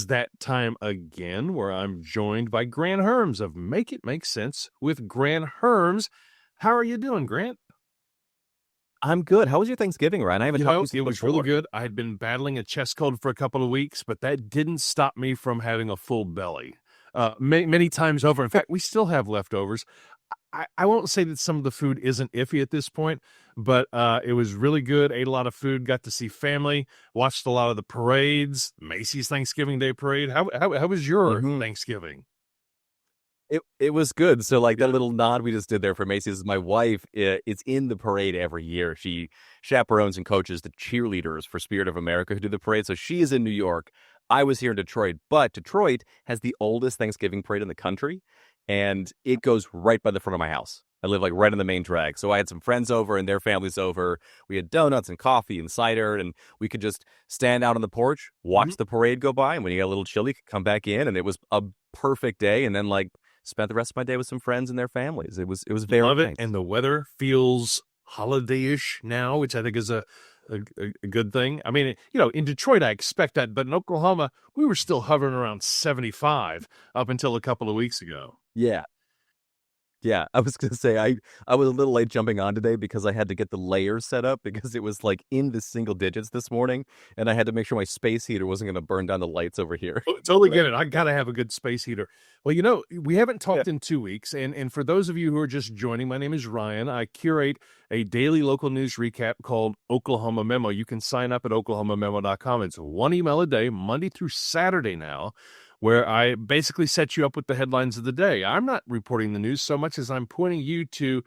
is that time again where I'm joined by Grant Hermes of Make It Make Sense with Grant Hermes. How are you doing, Grant? I'm good. How was your Thanksgiving, Ryan? I haven't talked to you since It was before. really good. I had been battling a chest cold for a couple of weeks, but that didn't stop me from having a full belly many times over. In fact, we still have leftovers. I won't say that some of the food isn't iffy at this point, but it was really good. Ate a lot of food, got to see family, watched a lot of the parades, Macy's Thanksgiving Day Parade. How was your hmm Thanksgiving? It was good. So, like that little nod we just did there for Macy's, my wife is in the parade every year. She chaperones and coaches the cheerleaders for Spirit of America who do the parade. So she is in New York. I was here in Detroit, but Detroit has the oldest Thanksgiving parade in the country, and it goes right by the front of my house. I live like right in the main drag. So I had some friends over and their families over. We had donuts and coffee and cider, and we could just stand out on the porch, watch the parade go by. And when you get a little chilly, you could come back in, and it was a perfect day. And then spent the rest of my day with some friends and their families. It was very Love it, nice. and the weather feels holiday-ish now, which I think is a good thing. I mean, in Detroit, I expect that, but in Oklahoma, we were still hovering around 75 up until a couple of weeks ago. Yeah. Yeah, I was gonna say I was a little late jumping on today because I had to get the layers set up because it was like in the single digits this morning, and I had to make sure my space heater wasn't gonna burn down the lights over here. Oh, totally get it. I gotta have a good space heater. Well, we haven't Yeah. talked in 2 weeks, and for those of you who are just joining, my name is Ryan. I curate a daily local news recap called Oklahoma Memo. You can sign up at oklahomamemo.com. It's one email a day, Monday through Saturday now, where I basically set you up with the headlines of the day. I'm not reporting the news so much as I'm pointing you to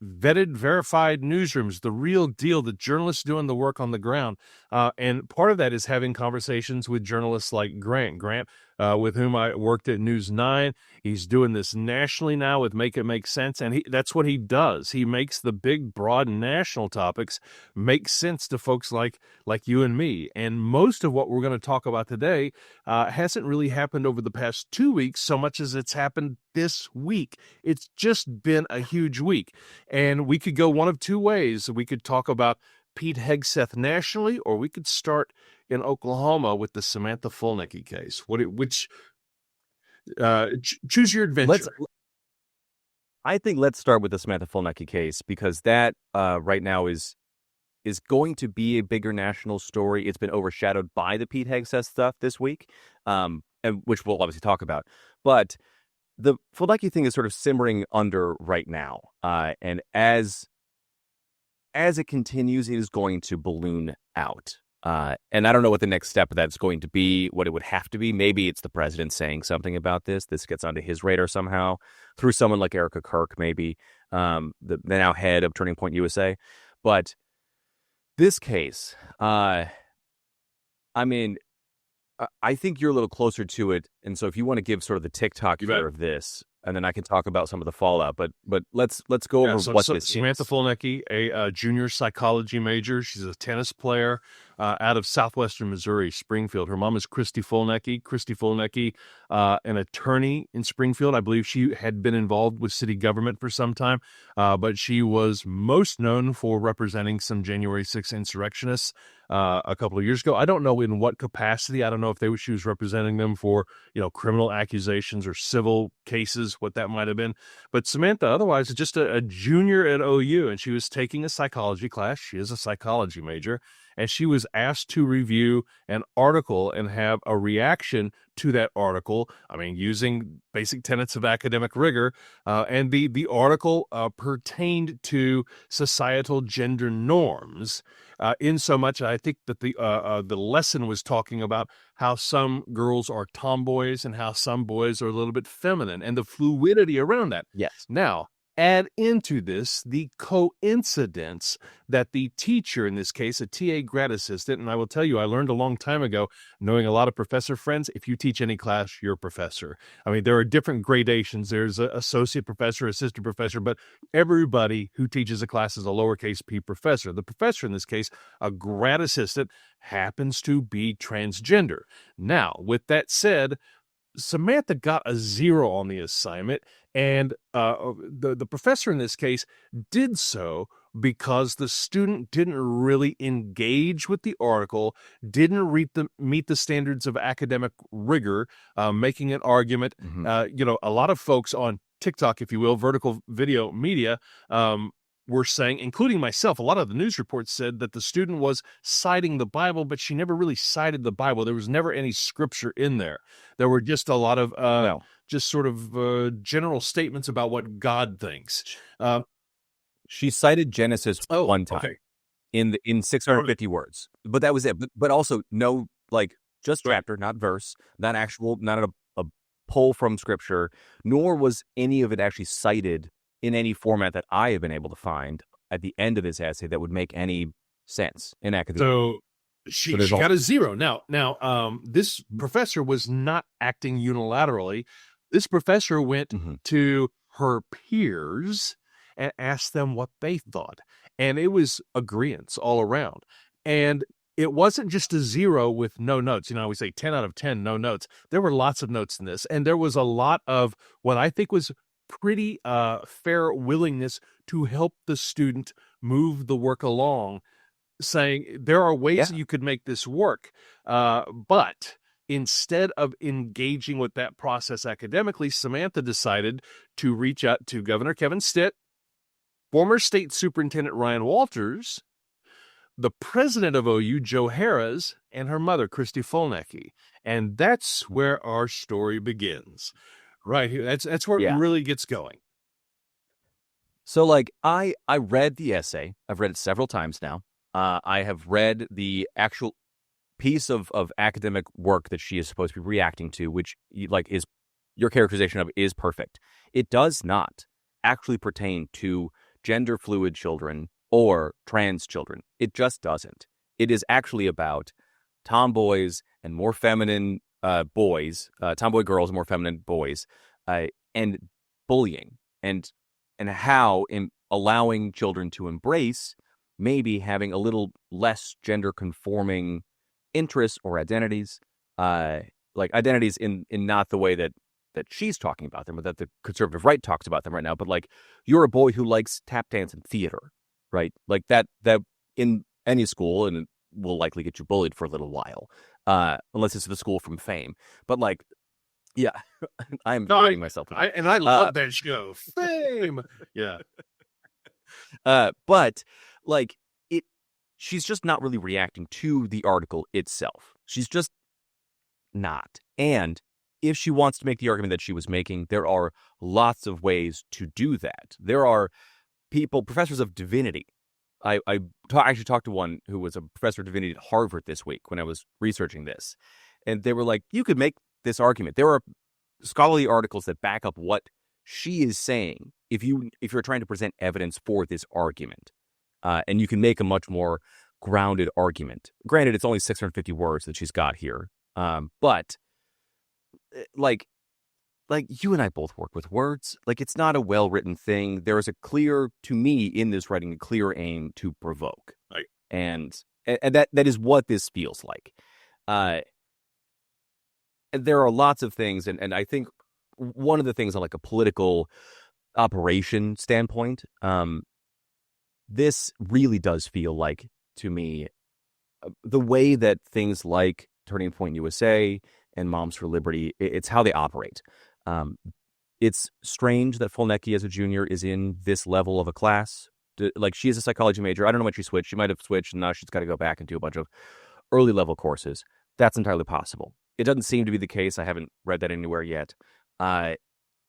vetted, verified newsrooms, the real deal, the journalists doing the work on the ground. And part of that is having conversations with journalists like Grant. Grant, with whom I worked at News 9. He's doing this nationally now with Make It Make Sense. And that's what he does. He makes the big, broad national topics make sense to folks like you and me. And most of what we're going to talk about today hasn't really happened over the past 2 weeks so much as it's happened this week. It's just been a huge week. And we could go one of two ways. We could talk about Pete Hegseth nationally, or we could start in Oklahoma with the Samantha Fulnecky case. Choose your adventure. I think let's start with the Samantha Fulnecky case because that right now is going to be a bigger national story. It's been overshadowed by the Pete Hegseth stuff this week, and which we'll obviously talk about. But the Fulnecky thing is sort of simmering under right now, and as it continues, it is going to balloon out. And I don't know what the next step of that's going to be, what it would have to be. Maybe it's the president saying something about this. This gets onto his radar somehow through someone like Erica Kirk, maybe, the now head of Turning Point USA. But this case, I mean, I think you're a little closer to it. And so if you want to give sort of the TikTok here of this, and then I can talk about some of the fallout. But let's go over what this Samantha is. Fulnecky, a junior psychology major. She's a tennis player out of southwestern Missouri, Springfield. Her mom is Christy Fulnecky. Christy Fulnecky, an attorney in Springfield. I believe she had been involved with city government for some time, but she was most known for representing some January 6th insurrectionists a couple of years ago. I don't know in what capacity. I don't know if she was representing them for criminal accusations or civil cases, what that might have been. But Samantha, otherwise, is just a junior at OU, and she was taking a psychology class. She is a psychology major, and she was asked to review an article and have a reaction to that article. I mean, using basic tenets of academic rigor, and the article pertained to societal gender norms. In so much, I think that the lesson was talking about how some girls are tomboys and how some boys are a little bit feminine, and the fluidity around that. Yes. Now, add into this the coincidence that the teacher, in this case, a TA grad assistant, and I will tell you, I learned a long time ago, knowing a lot of professor friends, if you teach any class, you're a professor. I mean, there are different gradations. There's an associate professor, assistant professor, but everybody who teaches a class is a lowercase p professor. The professor, in this case, a grad assistant, happens to be transgender. Now, with that said, Samantha got a 0 on the assignment, and the professor in this case did so because the student didn't really engage with the article, didn't meet the standards of academic rigor, making an argument. A lot of folks on TikTok, if you will, vertical video media, were saying, including myself, a lot of the news reports said that the student was citing the Bible, but she never really cited the Bible. There was never any scripture in there. There were just a lot of just sort of general statements about what God thinks. She cited Genesis one time in 650 words, but that was it. But also no, just chapter, not verse, not a pull from scripture, nor was any of it actually cited in any format that I have been able to find at the end of this essay that would make any sense in academia. So she got a 0. Now, this professor was not acting unilaterally. This professor went to her peers and asked them what they thought. And it was agreeance all around. And it wasn't just a 0 with no notes. We say 10 out of 10, no notes. There were lots of notes in this. And there was a lot of what I think was pretty fair willingness to help the student move the work along, saying there are ways that you could make this work. But instead of engaging with that process academically, Samantha decided to reach out to Governor Kevin Stitt, former state superintendent Ryan Walters, the president of OU, Joe Harris, and her mother, Christy Fulnecky. And that's where our story begins. Right here. That's where it really gets going. So, I read the essay. I've read it several times now. I have read the actual piece of academic work that she is supposed to be reacting to, which, is your characterization of is perfect. It does not actually pertain to gender fluid children or trans children. It just doesn't. It is actually about tomboys and more feminine boys, tomboy girls, more feminine boys, and bullying, and how in allowing children to embrace maybe having a little less gender conforming interests or identities, identities in not the way that she's talking about them, or that the conservative right talks about them right now, but you're a boy who likes tap dance and theater, right? That in any school, and it will likely get you bullied for a little while. Unless it's the school from Fame. But I'm hating myself. I love that show, Fame. Yeah. But she's just not really reacting to the article itself. She's just not. And if she wants to make the argument that she was making, there are lots of ways to do that. There are professors of divinity. I actually talked to one who was a professor of divinity at Harvard this week when I was researching this. And they were like, you could make this argument. There are scholarly articles that back up what she is saying if you're trying to present evidence for this argument. And you can make a much more grounded argument. Granted, it's only 650 words that she's got here. But you and I both work with words. It's not a well-written thing. There is to me, in this writing, a clear aim to provoke. Right. And that is what this feels like. And there are lots of things, and I think one of the things on a political operation standpoint, this really does feel like, to me, the way that things like Turning Point USA and Moms for Liberty, it's how they operate. It's strange that Fulnecky as a junior is in this level of a class. She is a psychology major. I don't know when she switched. She might have switched, and now she's got to go back and do a bunch of early level courses. That's entirely possible. It doesn't seem to be the case. I haven't read that anywhere yet.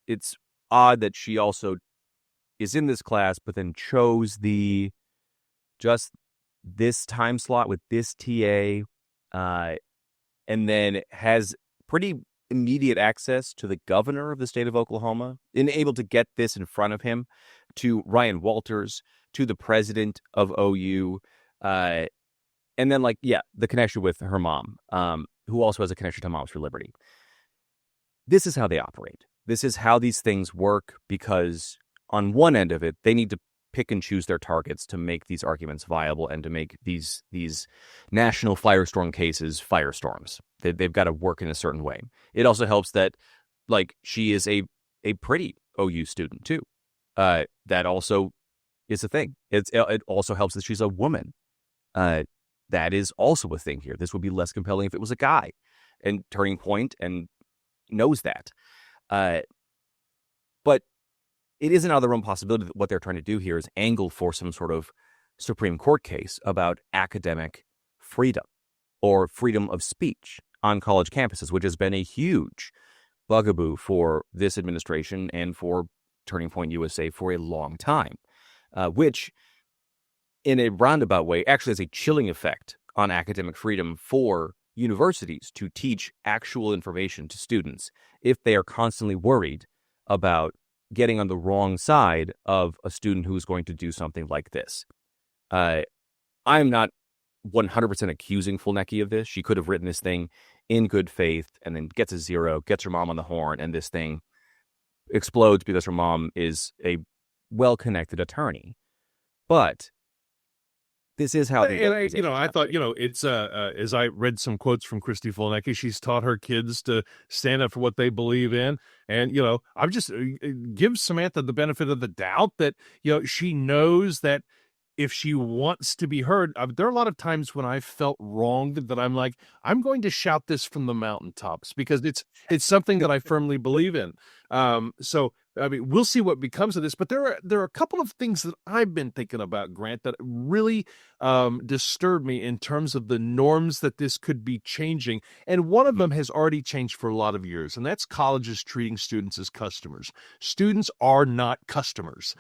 It's odd that she also is in this class, but then chose just this time slot with this TA, and then has pretty immediate access to the governor of the state of Oklahoma, and able to get this in front of him, to Ryan Walters, to the president of OU, and then the connection with her mom, who also has a connection to Moms for Liberty. This is how they operate. This is how these things work, because on one end of it, they need to pick and choose their targets to make these arguments viable and to make these national firestorm cases firestorms. They've got to work in a certain way. It also helps that she is a pretty OU student too. That also is a thing. It also helps that she's a woman. That is also a thing here. This would be less compelling if it was a guy. And Turning Point and knows that. But it isn't out of the realm possibility that what they're trying to do here is angle for some sort of Supreme Court case about academic freedom or freedom of speech on college campuses, which has been a huge bugaboo for this administration and for Turning Point USA for a long time, which in a roundabout way actually has a chilling effect on academic freedom for universities to teach actual information to students if they are constantly worried about getting on the wrong side of a student who is going to do something like this. I'm not 100% accusing Fulnecky of this. She could have written this thing in good faith and then gets a 0, gets her mom on the horn, and this thing explodes because her mom is a well-connected attorney. But this is how I thought, it's as I read some quotes from Christy Fulnecky, she's taught her kids to stand up for what they believe in. And, I've just give Samantha the benefit of the doubt that, she knows that if she wants to be heard, there are a lot of times when I felt wronged that I'm like, I'm going to shout this from the mountaintops because it's something that I firmly believe in. So, I mean, we'll see what becomes of this, but there are a couple of things that I've been thinking about, Grant, that really disturb me in terms of the norms that this could be changing. And one of them has already changed for a lot of years, and that's colleges treating students as customers. Students are not customers.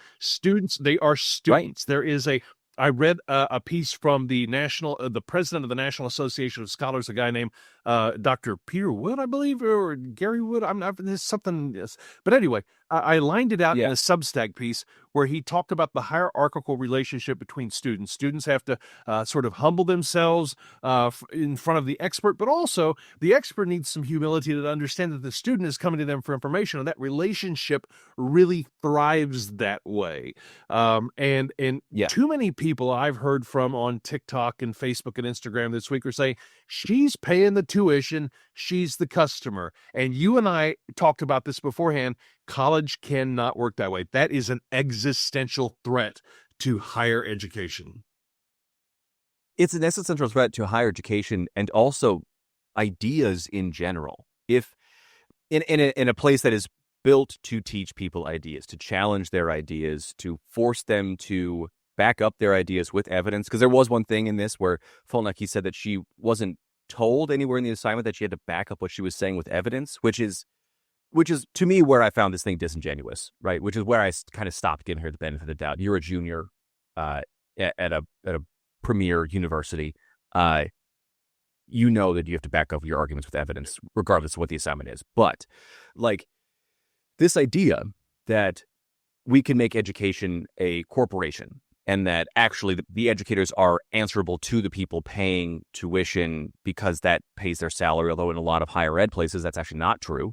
They are students. Right. I read a piece from the president of the National Association of Scholars, a guy named Dr. Peter Wood, I believe, or Gary Wood. There's something. Yes. But anyway, I lined it out in a Substack piece where he talked about the hierarchical relationship between students. Students have to sort of humble themselves in front of the expert, but also the expert needs some humility to understand that the student is coming to them for information, and that relationship really thrives that way. Too many people I've heard from on TikTok and Facebook and Instagram this week are saying, she's paying the tuition, she's the customer. And you and I talked about this beforehand. College cannot work that way. That is an existential threat to higher education. It's an existential threat to higher education and also ideas in general. If in a place that is built to teach people ideas, to challenge their ideas, to force them to back up their ideas with evidence, because there was one thing in this where Fulnecky said that she wasn't told anywhere in the assignment that she had to back up what she was saying with evidence, which is to me where I found this thing disingenuous, right? Which is where I kind of stopped giving her the benefit of the doubt. You're a junior at a premier university. You know that you have to back up your arguments with evidence, regardless of what the assignment is. But like this idea that we can make education a corporation and that actually the educators are answerable to the people paying tuition because that pays their salary, although in a lot of higher ed places that's actually not true.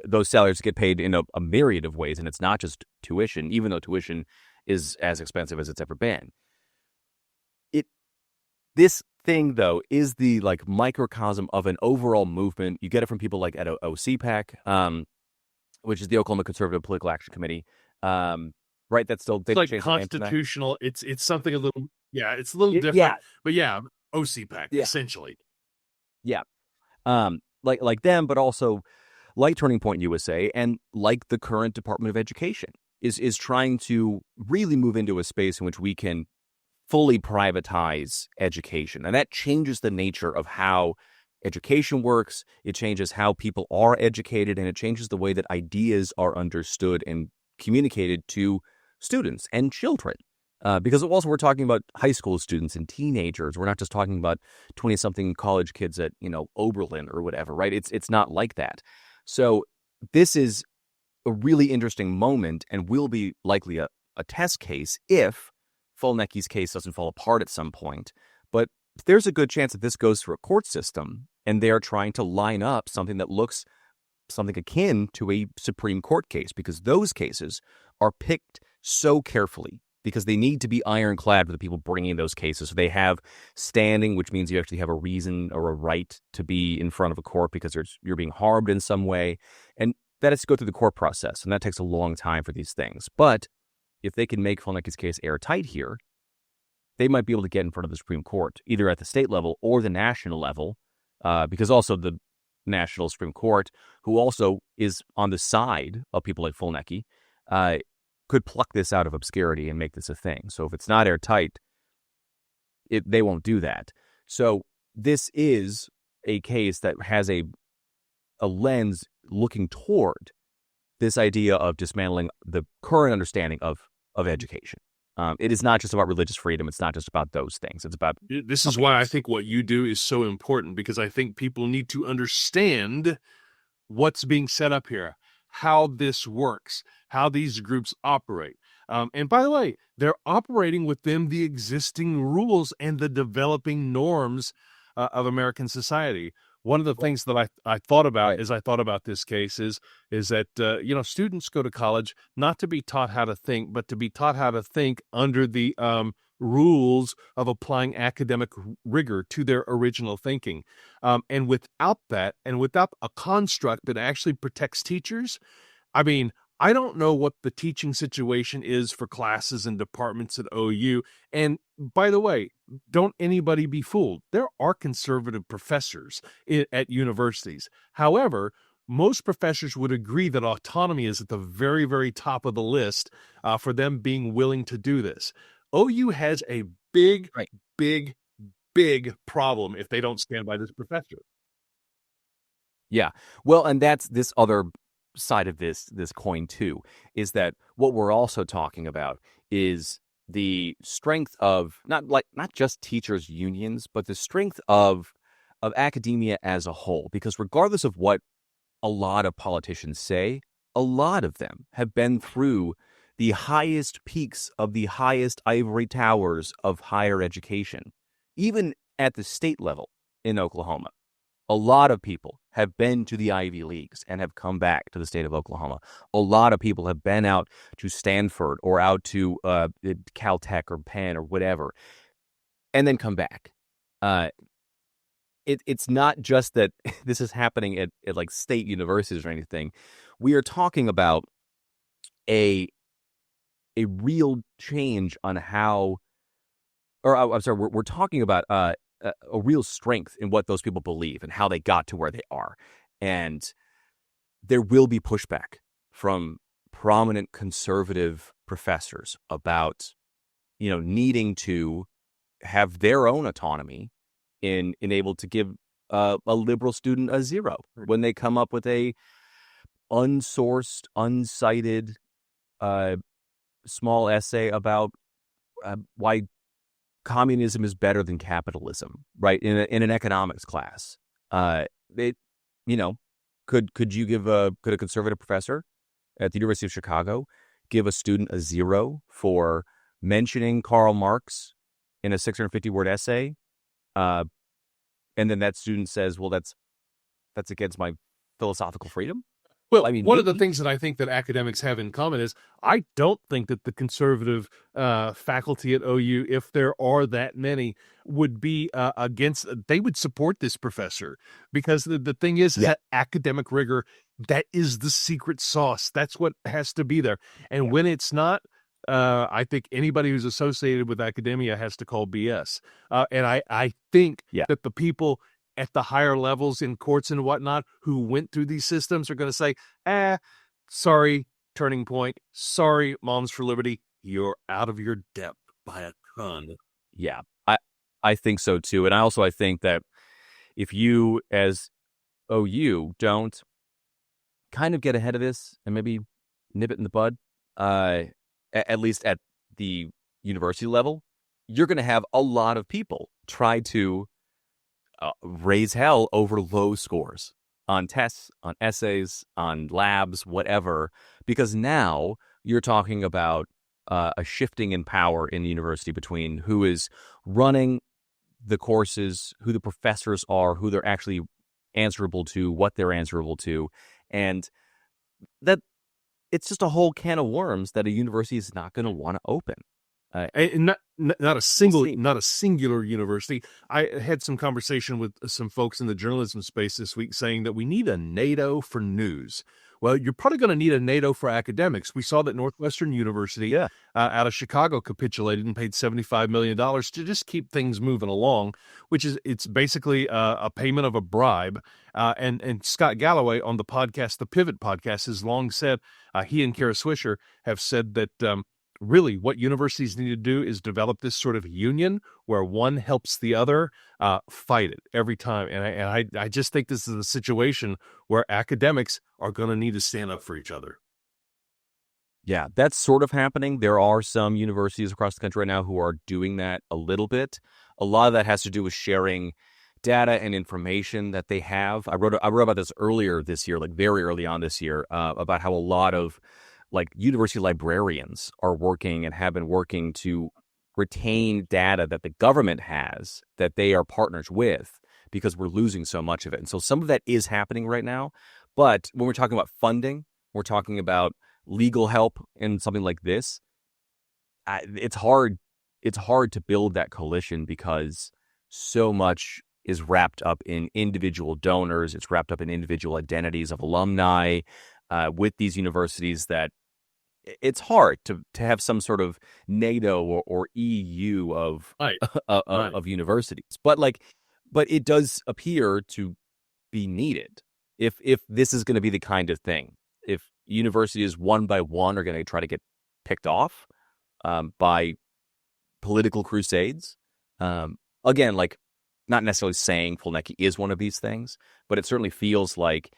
Those salaries get paid in a myriad of ways, and it's not just tuition, even though tuition is as expensive as it's ever been. This thing, though, is the like microcosm of an overall movement. You get it from people like at OCPAC, which is the Oklahoma Conservative Political Action Committee. Right, that's still it's like constitutional. It's something a little it's a little different. Yeah. But OCPAC essentially. Yeah, like them, but also like Turning Point USA and like the current Department of Education is trying to really move into a space in which we can fully privatize education, and that changes the nature of how education works. It changes how people are educated, and it changes the way that ideas are understood and communicated to students and children. Because also we're talking about high school students and teenagers. We're not just talking about 20-something college kids at, Oberlin or whatever, right? It's not like that. So this is a really interesting moment and will be likely a test case if Fulnecky's case doesn't fall apart at some point. But there's a good chance that this goes through a court system and they're trying to line up something that looks something akin to a Supreme Court case, because those cases are picked so carefully because they need to be ironclad for the people bringing those cases. So they have standing, which means you actually have a reason or a right to be in front of a court because you're being harmed in some way. And that has to go through the court process, and that takes a long time for these things. But if they can make Fulnecky's case airtight here, they might be able to get in front of the Supreme Court, either at the state level or the national level, because also the National Supreme Court, who also is on the side of people like Fulnecky, could pluck this out of obscurity and make this a thing. So if it's not airtight, they won't do that. So this is a case that has a lens looking toward this idea of dismantling the current understanding of education. It is not just about religious freedom. It's not just about those things. It's about... This is why I think what you do is so important, because I think people need to understand what's being set up here, how this works, how these groups operate. And by the way, they're operating within the existing rules and the developing norms of American society. One of the things that I thought about as I thought about this case is that, students go to college not to be taught how to think, but to be taught how to think under the rules of applying academic rigor to their original thinking. And without that, and without a construct that actually protects teachers, I mean, I don't know what the teaching situation is for classes and departments at OU. And by the way, don't anybody be fooled. There are conservative professors at universities. However, most professors would agree that autonomy is at the very, very top of the list for them being willing to do this. OU has a big, big, big problem if they don't stand by this professor. Yeah. Well, and that's this other side of this coin too, is that what we're also talking about is the strength of not just teachers' unions, but the strength of academia as a whole. Because regardless of what a lot of politicians say, a lot of them have been through the highest peaks of the highest ivory towers of higher education, even at the state level in Oklahoma. A lot of people have been to the Ivy Leagues and have come back to the state of Oklahoma. A lot of people have been out to Stanford or out to Caltech or Penn or whatever, and then come back. It's not just that this is happening at like state universities or anything. We are talking about a real change on how, or I'm sorry, we're talking about a real strength in what those people believe and how they got to where they are. And there will be pushback from prominent conservative professors about, needing to have their own autonomy in able to give a liberal student a 0 when they come up with a unsourced, uncited, small essay about why communism is better than capitalism, right? In an economics class, could a conservative professor at the University of Chicago give a student a 0 for mentioning Karl Marx in a 650-word essay, and then that student says, "Well, that's against my philosophical freedom"? Well, I mean, one of the things that I think that academics have in common is I don't think that the conservative faculty at OU, if there are that many, would be they would support this professor, because the thing is that academic rigor, that is the secret sauce. That's what has to be there. And when it's not, I think anybody who's associated with academia has to call BS. And I think that the people at the higher levels in courts and whatnot who went through these systems are going to say, sorry, Turning Point, sorry, Moms for Liberty, you're out of your depth by a ton. Yeah, I think so too. And I think that if you as OU don't kind of get ahead of this and maybe nip it in the bud, at least at the university level, you're going to have a lot of people try to raise hell over low scores on tests, on essays, on labs, whatever, because now you're talking about a shifting in power in the university between who is running the courses, who the professors are, who they're actually answerable to, what they're answerable to, and that it's just a whole can of worms that a university is not going to want to open. And not a singular university. I had some conversation with some folks in the journalism space this week saying that we need a NATO for news. Well, you're probably going to need a NATO for academics. We saw that Northwestern University out of Chicago capitulated and paid $75 million to just keep things moving along, which is it's basically a payment of a bribe. And Scott Galloway on the podcast, the Pivot podcast, has long said, he and Kara Swisher have said that really what universities need to do is develop this sort of union where one helps the other fight it every time. And I just think this is a situation where academics are going to need to stand up for each other. Yeah, that's sort of happening. There are some universities across the country right now who are doing that a little bit. A lot of that has to do with sharing data and information that they have. I wrote about this earlier this year, like very early on this year, about how a lot of like university librarians are working and have been working to retain data that the government has that they are partners with because we're losing so much of it. And so some of that is happening right now. But when we're talking about funding, we're talking about legal help in something like this. It's hard to build that coalition because so much is wrapped up in individual donors. It's wrapped up in individual identities of alumni with these universities that it's hard to have some sort of NATO or EU of of universities. But it does appear to be needed if this is going to be the kind of thing. If universities one by one are going to try to get picked off by political crusades, again, like not necessarily saying Fulnecky is one of these things, but it certainly feels like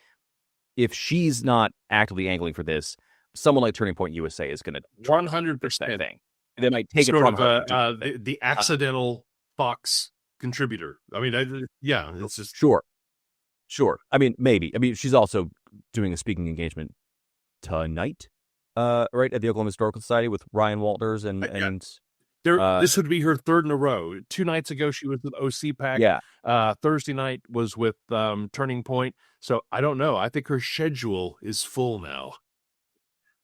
if she's not actively angling for this, someone like Turning Point USA is going to 100% thing. They might take sort it from of the accidental Fox contributor. I mean, it's just sure. I mean, maybe. I mean, she's also doing a speaking engagement tonight, right at the Oklahoma Historical Society with Ryan Walters and this would be her third in a row. 2 nights ago, she was with OCPAC. Yeah. Thursday night was with Turning Point. So I don't know. I think her schedule is full now.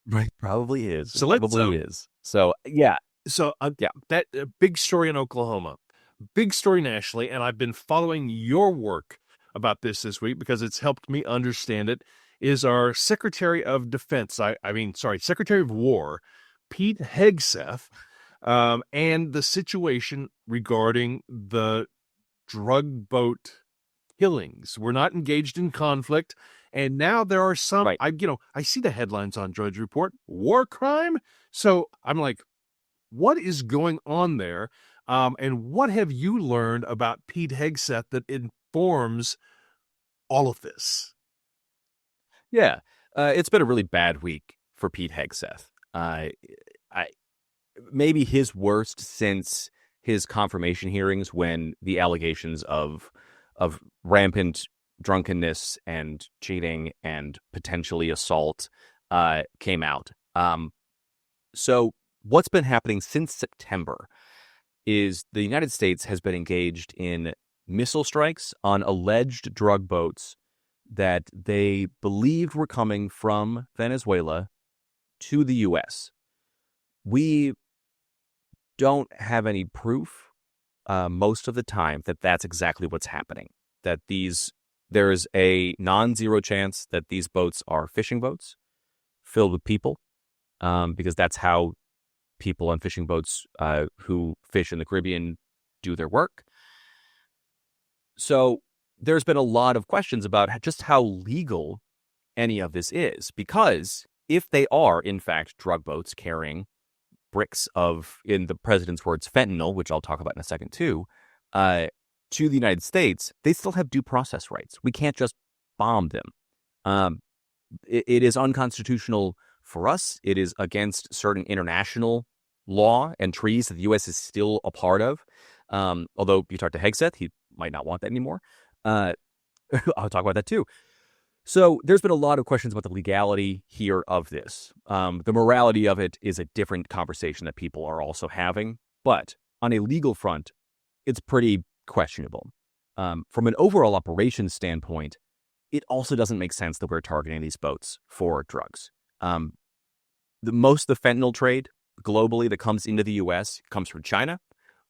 Right, probably is. So is. So yeah. So that big story in Oklahoma, big story nationally, and I've been following your work about this week because it's helped me understand it. Is our Secretary of Defense, Secretary of War, Pete Hegseth, and the situation regarding the drug boat killings. We're not engaged in conflict. And now there are some, right. I see the headlines on Drudge Report, war crime. So I'm like, what is going on there? And what have you learned about Pete Hegseth that informs all of this? Yeah, it's been a really bad week for Pete Hegseth. Maybe his worst since his confirmation hearings when the allegations of rampant drunkenness and cheating and potentially assault came out. So what's been happening since September is the United States has been engaged in missile strikes on alleged drug boats that they believed were coming from Venezuela to the U.S. We don't have any proof most of the time that that's exactly what's happening, that there is a non-zero chance that these boats are fishing boats filled with people, because that's how people on fishing boats who fish in the Caribbean do their work. So there's been a lot of questions about just how legal any of this is, because if they are, in fact, drug boats carrying bricks of, in the president's words, fentanyl, which I'll talk about in a second too, to the United States, they still have due process rights. We can't just bomb them. It is unconstitutional for us. It is against certain international law and treaties that the U.S. is still a part of. Although you talk to Hegseth, he might not want that anymore. I'll talk about that too. So there's been a lot of questions about the legality here of this. The morality of it is a different conversation that people are also having. But on a legal front, it's pretty questionable. From an overall operations standpoint, it also doesn't make sense that we're targeting these boats for drugs. Most of the fentanyl trade globally that comes into the U.S. comes from China,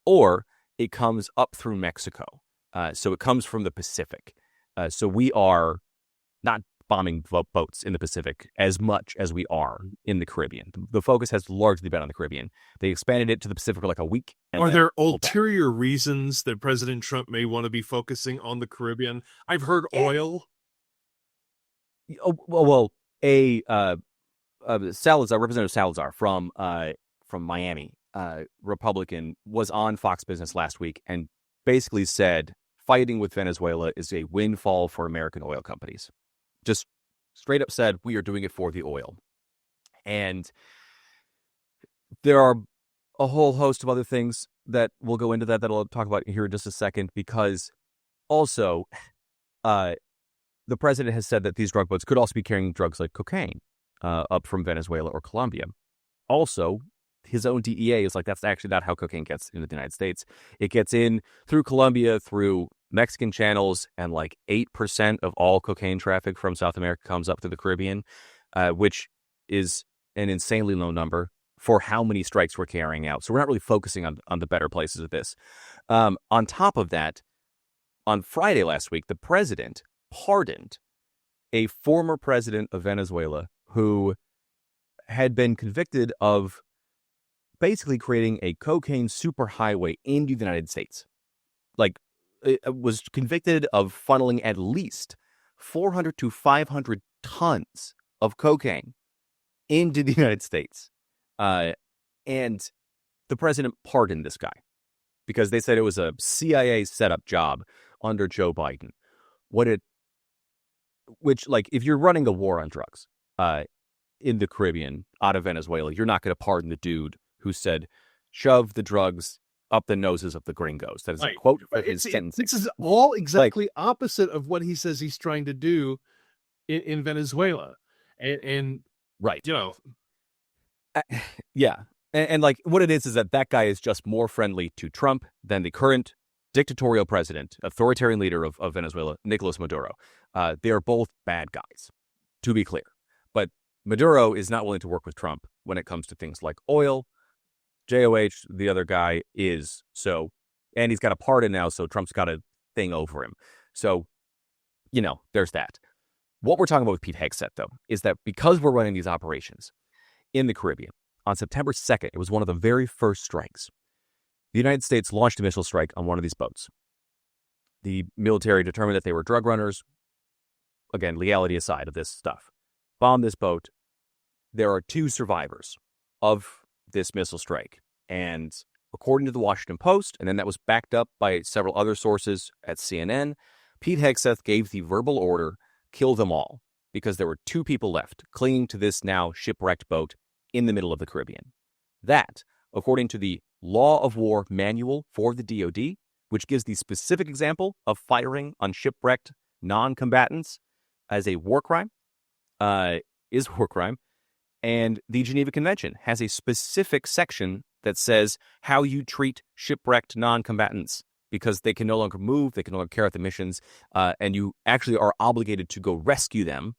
or it comes up through Mexico. So it comes from the Pacific. So we are not bombing boats in the Pacific as much as we are in the Caribbean. The focus has largely been on the Caribbean. They expanded it to the Pacific for like a week. Are there ulterior reasons that President Trump may want to be focusing on the Caribbean? I've heard oil. Salazar, Representative Salazar from Miami, Republican, was on Fox Business last week and basically said fighting with Venezuela is a windfall for American oil companies. Just straight up said, we are doing it for the oil. And there are a whole host of other things that we'll go into that I'll talk about here in just a second, because also the president has said that these drug boats could also be carrying drugs like cocaine up from Venezuela or Colombia. Also, his own DEA is like, that's actually not how cocaine gets into the United States. It gets in through Colombia, through Mexican channels, and like 8% of all cocaine traffic from South America comes up through the Caribbean, which is an insanely low number for how many strikes we're carrying out. So we're not really focusing on the better places of this. On top of that, on Friday last week, the president pardoned a former president of Venezuela who had been convicted of basically creating a cocaine superhighway in the United States. Like, it was convicted of funneling at least 400 to 500 tons of cocaine into the United States. And the president pardoned this guy because they said it was a CIA setup job under Joe Biden. Which, like, if you're running a war on drugs in the Caribbean out of Venezuela, you're not going to pardon the dude who said, shove the drugs up the noses of the gringos. That is a quote from his sentencing. This is all exactly opposite of what he says he's trying to do in Venezuela. And right. You know. Yeah. And like, what it is that guy is just more friendly to Trump than the current dictatorial president, authoritarian leader of Venezuela, Nicolas Maduro. They are both bad guys, to be clear. But Maduro is not willing to work with Trump when it comes to things like oil. JOH, the other guy, is. So, and he's got a pardon now, so Trump's got a thing over him. So, there's that. What we're talking about with Pete Hegseth, though, is that because we're running these operations in the Caribbean, on September 2nd, it was one of the very first strikes. The United States launched a missile strike on one of these boats. The military determined that they were drug runners. Again, legality aside of this stuff. Bombed this boat. There are 2 survivors of this missile strike. And according to the Washington Post, and then that was backed up by several other sources at CNN, Pete Hegseth gave the verbal order, kill them all, because there were 2 people left clinging to this now shipwrecked boat in the middle of the Caribbean. That, according to the Law of War Manual for the DoD, which gives the specific example of firing on shipwrecked non-combatants as a war crime, is war crime. And the Geneva Convention has a specific section that says how you treat shipwrecked non-combatants, because they can no longer move, they can no longer carry out the missions, and you actually are obligated to go rescue them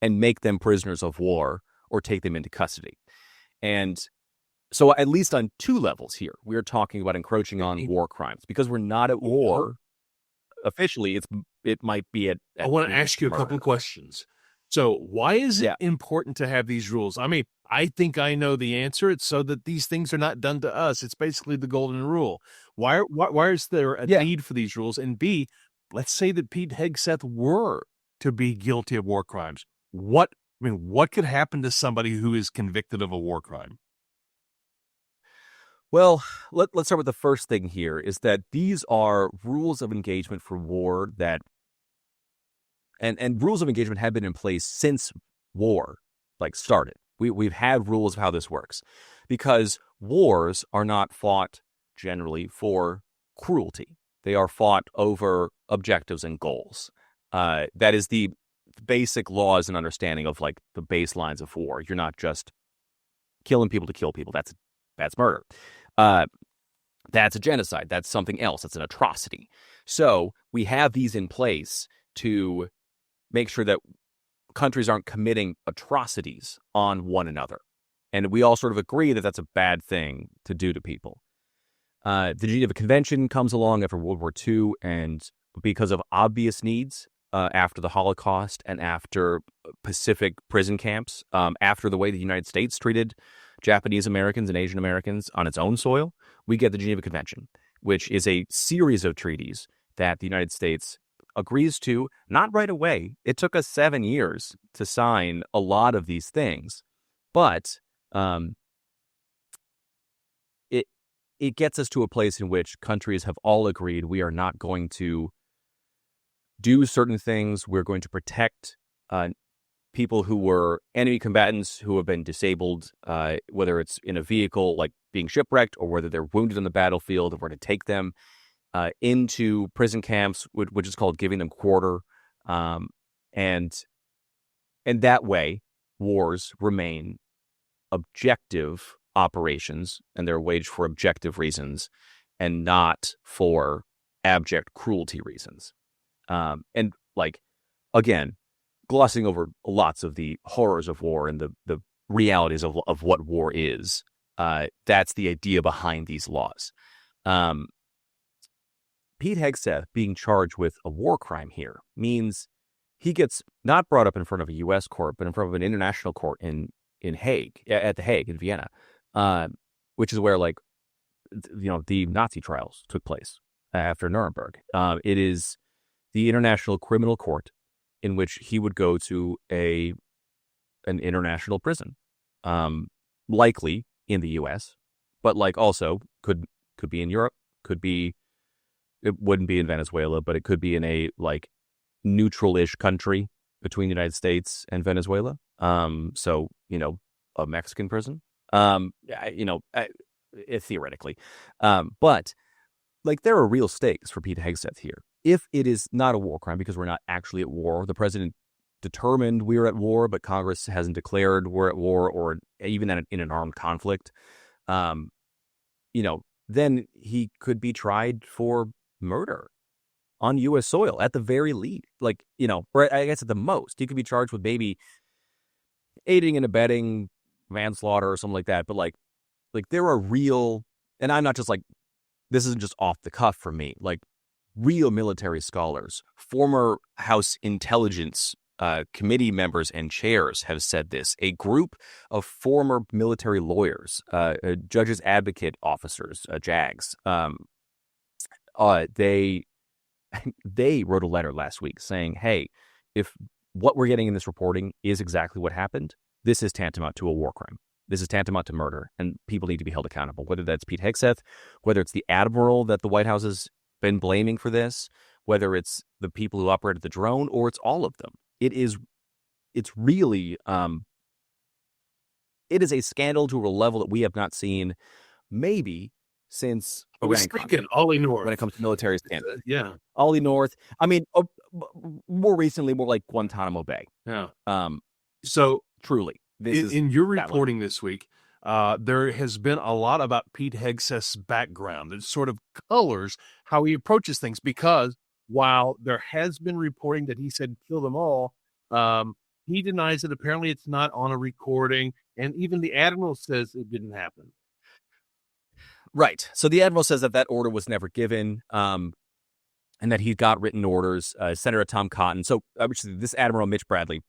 and make them prisoners of war or take them into custody. And so at least on 2 levels here, we're talking about encroaching on war crimes. Because we're not at war, officially, it might be at I want to ask you a couple of questions. So why is it important to have these rules? I mean, I think I know the answer. It's so that these things are not done to us. It's basically the golden rule. Why is there a need for these rules? And B, let's say that Pete Hegseth were to be guilty of war crimes. What could happen to somebody who is convicted of a war crime? Well, let's start with the first thing here, is that these are rules of engagement for war that, and rules of engagement have been in place since war started. We've had rules of how this works, because wars are not fought generally for cruelty. They are fought over objectives and goals. That is the basic laws and understanding of the baselines of war. You're not just killing people to kill people. That's murder. That's a genocide. That's something else. That's an atrocity. So we have these in place to make sure that countries aren't committing atrocities on one another. And we all sort of agree that that's a bad thing to do to people. The Geneva Convention comes along after World War II, and because of obvious needs, after the Holocaust and after Pacific prison camps, after the way the United States treated Japanese Americans and Asian Americans on its own soil, we get the Geneva Convention, which is a series of treaties that the United States agrees to, not right away. It took us 7 years to sign a lot of these things, but it gets us to a place in which countries have all agreed we are not going to do certain things. We're going to protect people who were enemy combatants who have been disabled, whether it's in a vehicle like being shipwrecked or whether they're wounded on the battlefield. We're going to take them into prison camps, which is called giving them quarter. And that way, wars remain objective operations, and they're waged for objective reasons and not for abject cruelty reasons. And again, glossing over lots of the horrors of war and the realities of what war is, that's the idea behind these laws. Pete Hegseth being charged with a war crime here means he gets not brought up in front of a U.S. court, but in front of an international court in Hague, at the Hague in Vienna, which is where the Nazi trials took place after Nuremberg. It is the International Criminal Court in which he would go to an international prison, likely in the U.S., but also could be in Europe, it wouldn't be in Venezuela, but it could be in a neutral-ish country between the United States and Venezuela. So a Mexican prison. Theoretically, but there are real stakes for Pete Hegseth here. If it is not a war crime because we're not actually at war, the president determined we're at war, but Congress hasn't declared we're at war or even in an armed conflict, then he could be tried for murder on U.S. soil at the very least. Or I guess at the most, he could be charged with maybe aiding and abetting manslaughter or something like that. But there are real, and I'm not just this isn't just off the cuff for me, real military scholars, former House Intelligence Committee members and chairs have said this. A group of former military lawyers, judges advocate officers, JAGs, they wrote a letter last week saying, hey, if what we're getting in this reporting is exactly what happened, this is tantamount to a war crime. This is tantamount to murder, and people need to be held accountable, whether that's Pete Hegseth, whether it's the admiral that the White House has been blaming for this, whether it's the people who operated the drone, or it's all of them. It's really, it is a scandal to a level that we have not seen maybe since Ollie North when it comes to military scandals. Yeah. Ollie North. I mean, more recently, more like Guantanamo Bay. Yeah. So truly, in your reporting this week, there has been a lot about Pete Hegseth's background. It sort of colors how he approaches things, because while there has been reporting that he said kill them all, he denies that apparently it's not on a recording, and even the admiral says it didn't happen. Right. So the admiral says that order was never given, and that he got written orders. Senator Tom Cotton. So this Admiral Mitch Bradley,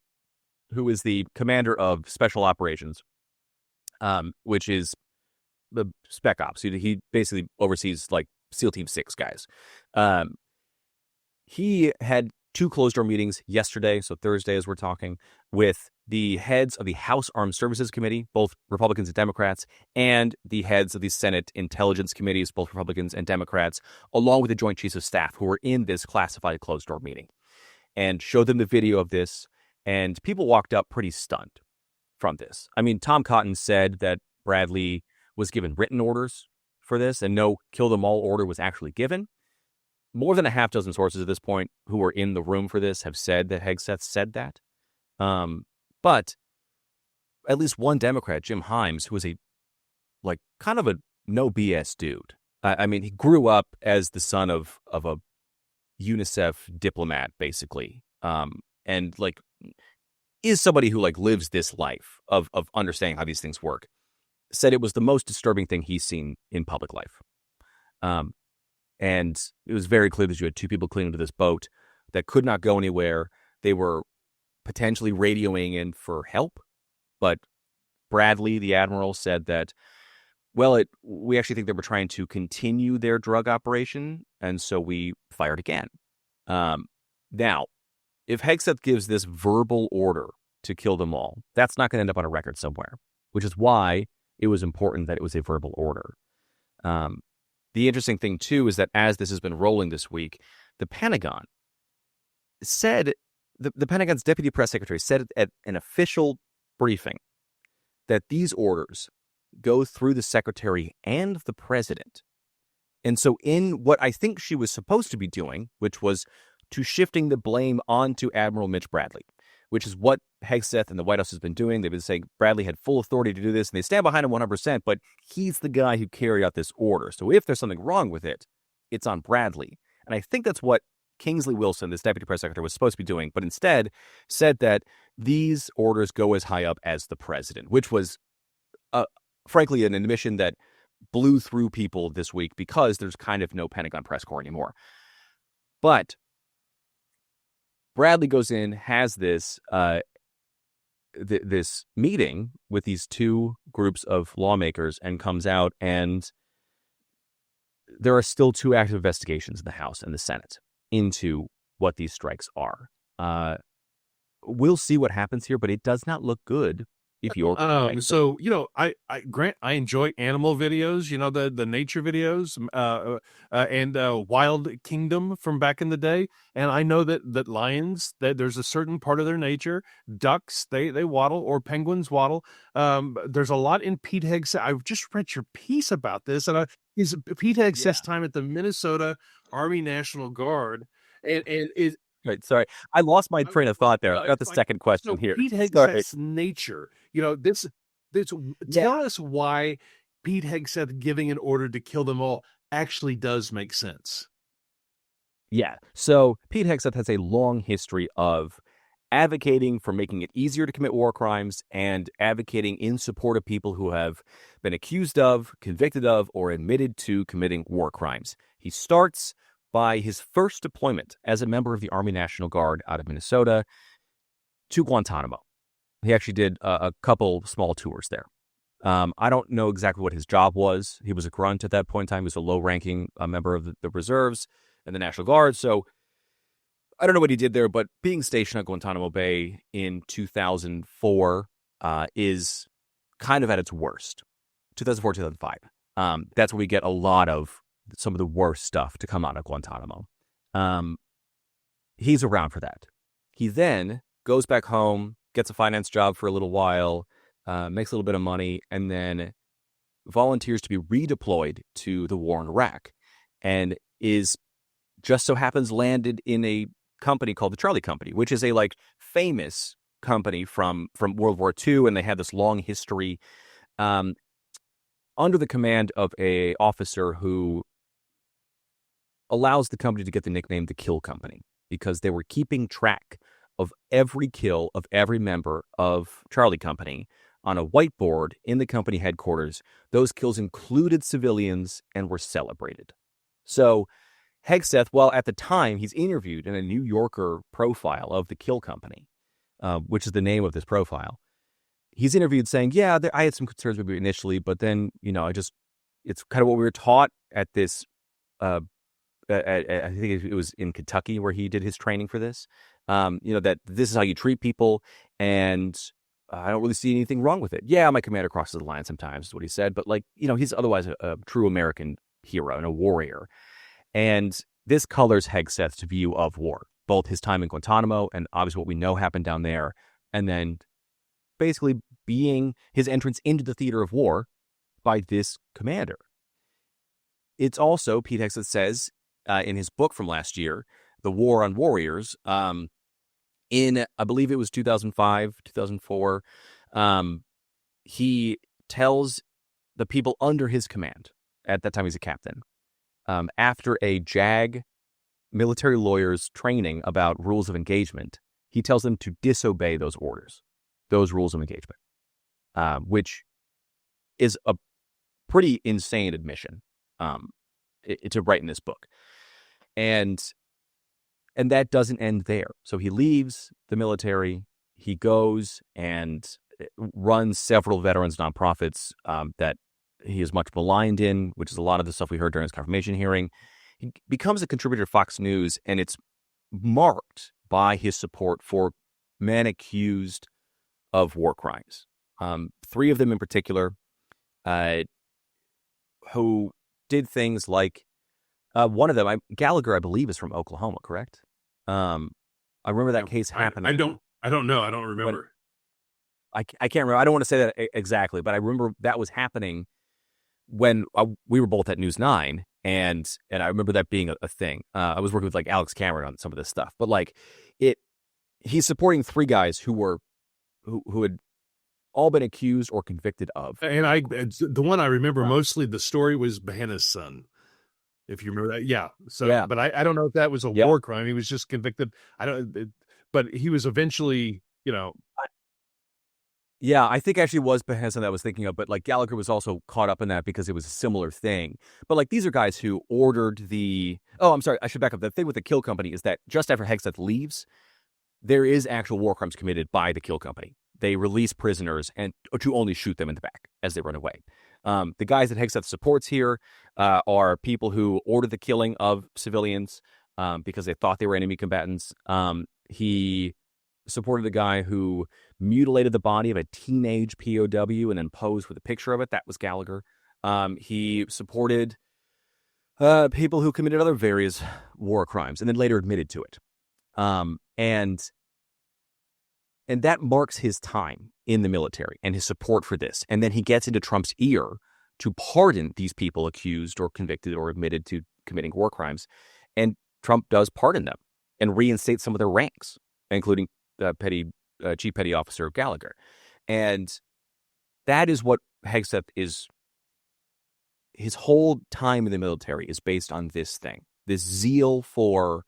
who is the commander of Special Operations, which is the Spec Ops. He basically oversees SEAL Team 6 guys. He had 2 closed-door meetings yesterday, so Thursday as we're talking, with the heads of the House Armed Services Committee, both Republicans and Democrats, and the heads of the Senate Intelligence Committees, both Republicans and Democrats, along with the Joint Chiefs of Staff who were in this classified closed-door meeting, and showed them the video of this, and people walked up pretty stunned from this. I mean, Tom Cotton said that Bradley was given written orders for this, and no kill-them-all order was actually given. More than a half dozen sources at this point who were in the room for this have said that Hegseth said that. But at least one Democrat, Jim Himes, who was a kind of a no BS dude. I mean, he grew up as the son of a UNICEF diplomat, basically, and is somebody who lives this life of understanding how these things work. Said it was the most disturbing thing he's seen in public life. And it was very clear that you had 2 people clinging to this boat, that could not go anywhere. They were potentially radioing in for help, but Bradley, the admiral, said that, well, we actually think they were trying to continue their drug operation, and so we fired again. Now, if Hegseth gives this verbal order to kill them all, that's not going to end up on a record somewhere, which is why it was important that it was a verbal order. The interesting thing, too, is that as this has been rolling this week, the Pentagon said, the Pentagon's deputy press secretary said at an official briefing that these orders go through the secretary and the president. And so in what I think she was supposed to be doing, which was to shifting the blame onto Admiral Mitch Bradley, which is what Hegseth and the White House has been doing. They've been saying Bradley had full authority to do this, and they stand behind him 100%, but he's the guy who carried out this order. So if there's something wrong with it, it's on Bradley. And I think that's what Kingsley Wilson, this deputy press secretary, was supposed to be doing, but instead said that these orders go as high up as the president, which was, frankly, an admission that blew through people this week because there's kind of no Pentagon press corps anymore. But Bradley goes in, has this this meeting with these two groups of lawmakers, and comes out, and there are still two active investigations in the House and the Senate into what these strikes are. We'll see what happens here, but it does not look good if you're so I Grant, I enjoy animal videos, the nature videos, and Wild Kingdom from back in the day, and I know that lions, that there's a certain part of their nature. Ducks, they waddle, or penguins waddle. There's a lot in Pete Hegseth. I've just read your piece about this, and is Pete Hegseth's time at the Minnesota Army National Guard, and is. Right, sorry. I lost my train of thought there. I got the second question here. Pete Hegseth's nature. Tell us why Pete Hegseth giving an order to kill them all actually does make sense. Yeah. So Pete Hegseth has a long history of advocating for making it easier to commit war crimes and advocating in support of people who have been accused of, convicted of, or admitted to committing war crimes. He starts by his first deployment as a member of the Army National Guard out of Minnesota to Guantanamo. He actually did a couple small tours there. I don't know exactly what his job was. He was a grunt at that point in time. He was a low-ranking member of the reserves and the National Guard. So I don't know what he did there, but being stationed at Guantanamo Bay in 2004 is kind of at its worst. 2004, 2005. That's where we get a lot of some of the worst stuff to come out of Guantanamo. He's around for that. He then goes back home, gets a finance job for a little while, makes a little bit of money, and then volunteers to be redeployed to the war in Iraq, and is just so happens landed in a company called the Charlie Company, which is a famous company from World War II, and they had this long history under the command of a officer who allows the company to get the nickname the Kill Company, because they were keeping track of every kill of every member of Charlie Company on a whiteboard in the company headquarters. Those kills included civilians and were celebrated. So Hegseth, well, at the time, he's interviewed in a New Yorker profile of the Kill Company, which is the name of this profile. He's interviewed saying, yeah, I had some concerns with it initially, but then, it's kind of what we were taught at this, I think it was in Kentucky where he did his training for this, that this is how you treat people, and I don't really see anything wrong with it. Yeah, my commander crosses the line sometimes, is what he said, but he's otherwise a true American hero and a warrior. And this colors Hegseth's view of war, both his time in Guantanamo and obviously what we know happened down there, and then basically being his entrance into the theater of war by this commander. It's also, Pete Hegseth says in his book from last year, The War on Warriors, in, I believe it was 2005, 2004, he tells the people under his command, at that time he's a captain, after a JAG military lawyer's training about rules of engagement, he tells them to disobey those orders, those rules of engagement, which is a pretty insane admission to write in this book. And And that doesn't end there. So he leaves the military. He goes and runs several veterans nonprofits that he is much maligned in, which is a lot of the stuff we heard during his confirmation hearing. He becomes a contributor to Fox News, and it's marked by his support for men accused of war crimes. 3 of them in particular, who did things like one of them, Gallagher, I believe, is from Oklahoma, correct? I remember that case happening. I don't know. I don't remember. I can't remember. I don't want to say that exactly, but I remember that was happening when we were both at News 9, and I remember that being a thing. I was working with like Alex Cameron on some of this stuff, but like he's supporting 3 guys who had all been accused or convicted of. And the one I remember mostly, the story was Bahana's son. If you remember that, yeah. So, yeah. But I don't know if that was a war crime. He was just convicted. But he was eventually, Yeah, I think actually it was Behance that I was thinking of, but like Gallagher was also caught up in that because it was a similar thing. But like these are guys who ordered I'm sorry, I should back up. The thing with the kill company is that just after Hegseth leaves, there is actual war crimes committed by the kill company. They release prisoners and to only shoot them in the back as they run away. The guys that Hegseth supports here are people who ordered the killing of civilians because they thought they were enemy combatants. He supported the guy who mutilated the body of a teenage POW and then posed with a picture of it. That was Gallagher. He supported people who committed other various war crimes and then later admitted to it. And that marks his time in the military and his support for this. And then he gets into Trump's ear to pardon these people accused or convicted or admitted to committing war crimes. And Trump does pardon them and reinstate some of their ranks, including Chief Petty Officer Gallagher. And that is what Hegseth is. His whole time in the military is based on this thing, this zeal for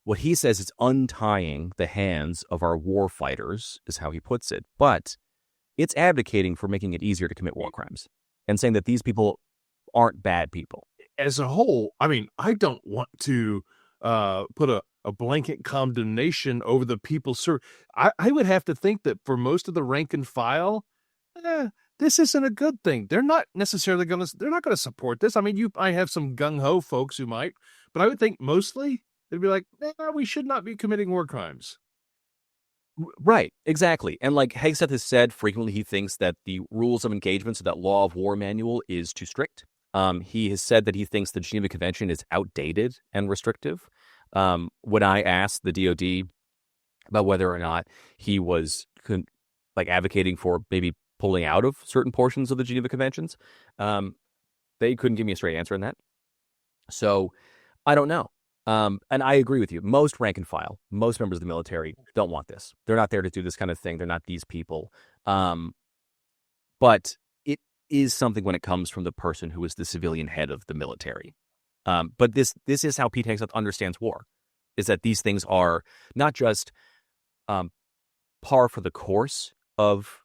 what he says is untying the hands of our war fighters, is how he puts it. But it's abdicating for making it easier to commit war crimes and saying that these people aren't bad people. As a whole, I mean, I don't want to put a blanket condemnation over the people. Sir, I would have to think that for most of the rank and file, this isn't a good thing. They're not necessarily they're not going to support this. I mean, I have some gung-ho folks who might, but I would think mostly they'd be like, we should not be committing war crimes. Right, exactly. And like Hegseth has said frequently, he thinks that the rules of engagement, so that law of war manual, is too strict. He has said that he thinks the Geneva Convention is outdated and restrictive. When I asked the DOD about whether or not he was advocating for maybe pulling out of certain portions of the Geneva Conventions, they couldn't give me a straight answer on that. So I don't know. And I agree with you. Most rank and file, most members of the military don't want this. They're not there to do this kind of thing. They're not these people. But it is something when it comes from the person who is the civilian head of the military. But this is how Pete Hegseth understands war, is that these things are not just par for the course of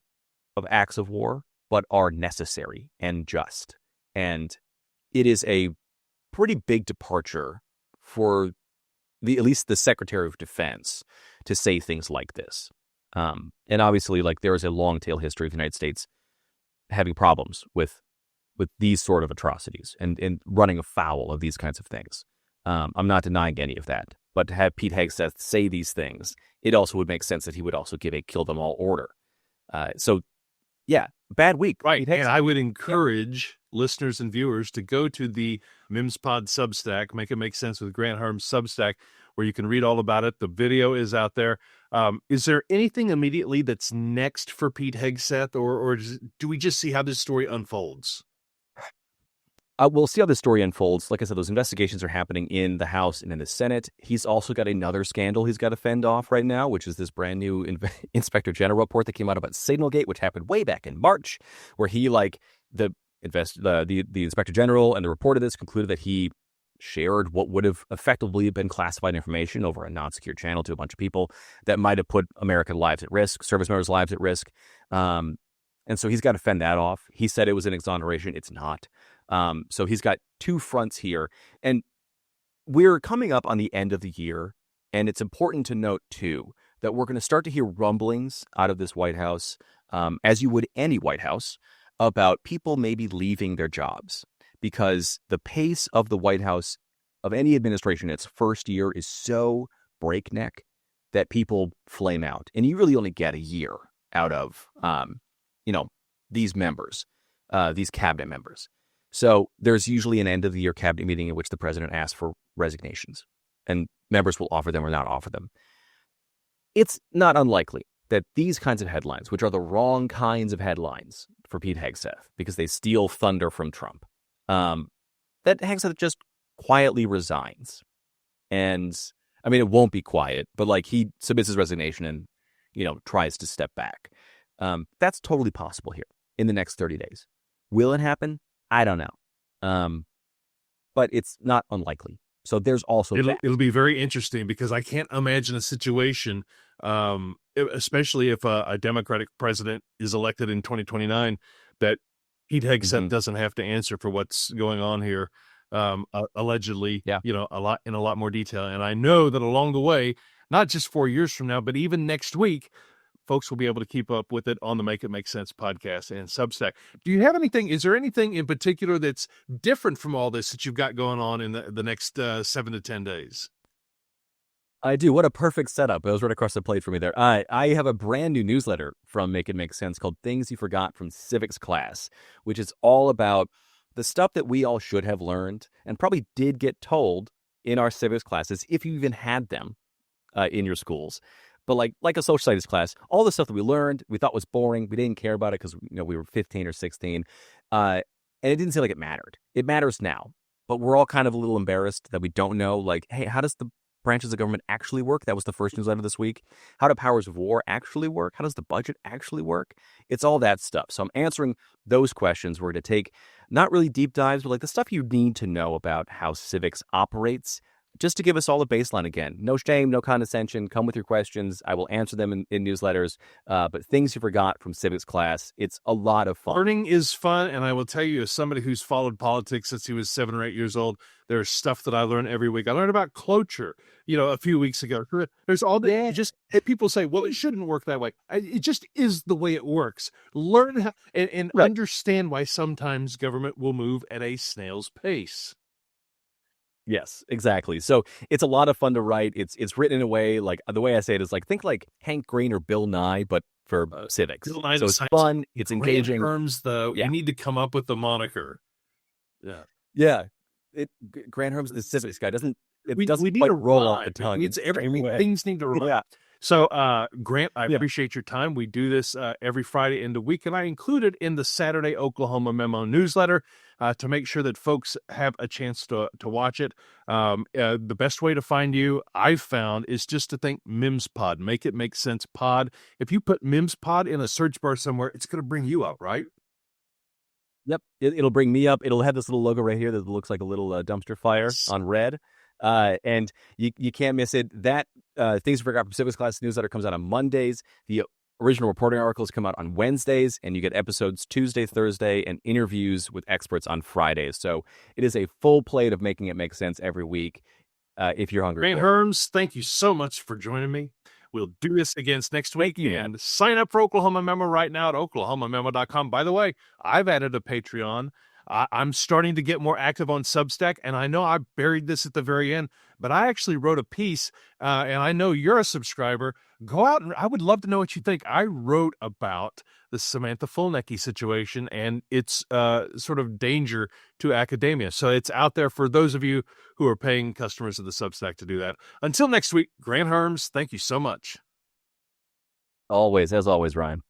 acts of war, but are necessary and just. And it is a pretty big departure for at least the Secretary of Defense to say things like this. And obviously, there is a long tail history of the United States having problems with these sort of atrocities and running afoul of these kinds of things. I'm not denying any of that. But to have Pete Hegseth say these things, it also would make sense that he would also give a kill them all order. So, yeah, bad week. Right. And I would encourage listeners and viewers to go to the MIMSPod Substack, Make It Make Sense with Grant Hermes Substack, where you can read all about it. The video is out there. Is there anything immediately that's next for Pete Hegseth, or do we just see how this story unfolds? We'll see how this story unfolds. Like I said, those investigations are happening in the House and in the Senate. He's also got another scandal he's got to fend off right now, which is this brand new Inspector General report that came out about Signalgate, which happened way back in March, where he, the Inspector General and the report of this concluded that he shared what would have effectively been classified information over a non-secure channel to a bunch of people that might have put American lives at risk, service members' lives at risk. And so he's got to fend that off. He said it was an exoneration. It's not. So he's got two fronts here. And we're coming up on the end of the year. And it's important to note, too, that we're going to start to hear rumblings out of this White House, as you would any White House, about people maybe leaving their jobs because the pace of the White House of any administration in its first year is so breakneck that people flame out. And you really only get a year out of, these members, these cabinet members. So there's usually an end of the year cabinet meeting in which the president asks for resignations and members will offer them or not offer them. It's not unlikely that these kinds of headlines, which are the wrong kinds of headlines for Pete Hegseth because they steal thunder from Trump, that Hegseth just quietly resigns. And I mean, it won't be quiet, but like he submits his resignation and, tries to step back. That's totally possible here in the next 30 days. Will it happen? I don't know. But it's not unlikely. So there's also it'll be very interesting because I can't imagine a situation, especially if a Democratic president is elected in 2029, that Pete Hegseth doesn't have to answer for what's going on here, allegedly. Yeah. A lot more detail. And I know that along the way, not just 4 years from now, but even next week, folks will be able to keep up with it on the Make It Make Sense podcast and Substack. Is there anything in particular that's different from all this that you've got going on in the next 7 to 10 days? I do. What a perfect setup. It was right across the plate for me there. I have a brand new newsletter from Make It Make Sense called Things You Forgot from Civics Class, which is all about the stuff that we all should have learned and probably did get told in our civics classes, if you even had them in your schools. But like a social studies class, all the stuff that we learned, we thought was boring. We didn't care about it because we were 15 or 16. And it didn't seem like it mattered. It matters now. But we're all kind of a little embarrassed that we don't know, like, hey, how does the branches of government actually work? That was the first newsletter this week. How do powers of war actually work? How does the budget actually work? It's all that stuff. So I'm answering those questions. We're going to take not really deep dives, but like the stuff you need to know about how civics operates, just to give us all a baseline again. No shame, no condescension. Come with your questions. I will answer them in newsletters. But things you forgot from civics class, it's a lot of fun. Learning is fun, and I will tell you, as somebody who's followed politics since he was 7 or 8 years old, there's stuff that I learn every week. I learned about cloture, a few weeks ago. There's all that. People say, well, it shouldn't work that way. It just is the way it works. Learn how, and Right. Understand why sometimes government will move at a snail's pace. Yes, exactly. So it's a lot of fun to write. It's written in a way, like the way I say it is like, think like Hank Green or Bill Nye, but for civics. Bill Nye, so it's fun. It's engaging. Grant Hermes, you need to come up with the moniker. Yeah. Grant Hermes, the civics guy, doesn't we need quite to roll off the tongue. Things need to roll. Yeah. So, Grant, I appreciate your time. We do this every Friday in the week, and I include it in the Saturday Oklahoma Memo newsletter to make sure that folks have a chance to watch it. The best way to find you, I've found, is just to think MIMS Pod. Make It Make Sense Pod. If you put MIMS Pod in a search bar somewhere, it's going to bring you up, right? Yep. It'll bring me up. It'll have this little logo right here that looks like a little dumpster fire on red. And you can't miss it. That Things We Forgot from Civics Class newsletter comes out on Mondays. The original reporting articles come out on Wednesdays, and you get episodes Tuesday, Thursday, and interviews with experts on Fridays. So it is a full plate of making it make sense every week if you're hungry. Grant Hermes, thank you so much for joining me. We'll do this again next week. And sign up for Oklahoma Memo right now at oklahomamemo.com. By the way, I've added a Patreon. I'm starting to get more active on Substack, and I know I buried this at the very end, but I actually wrote a piece, and I know you're a subscriber. Go out, and I would love to know what you think. I wrote about the Samantha Fulnecky situation and its sort of danger to academia. So it's out there for those of you who are paying customers of the Substack to do that. Until next week, Grant Hermes, thank you so much. As always, Ryan.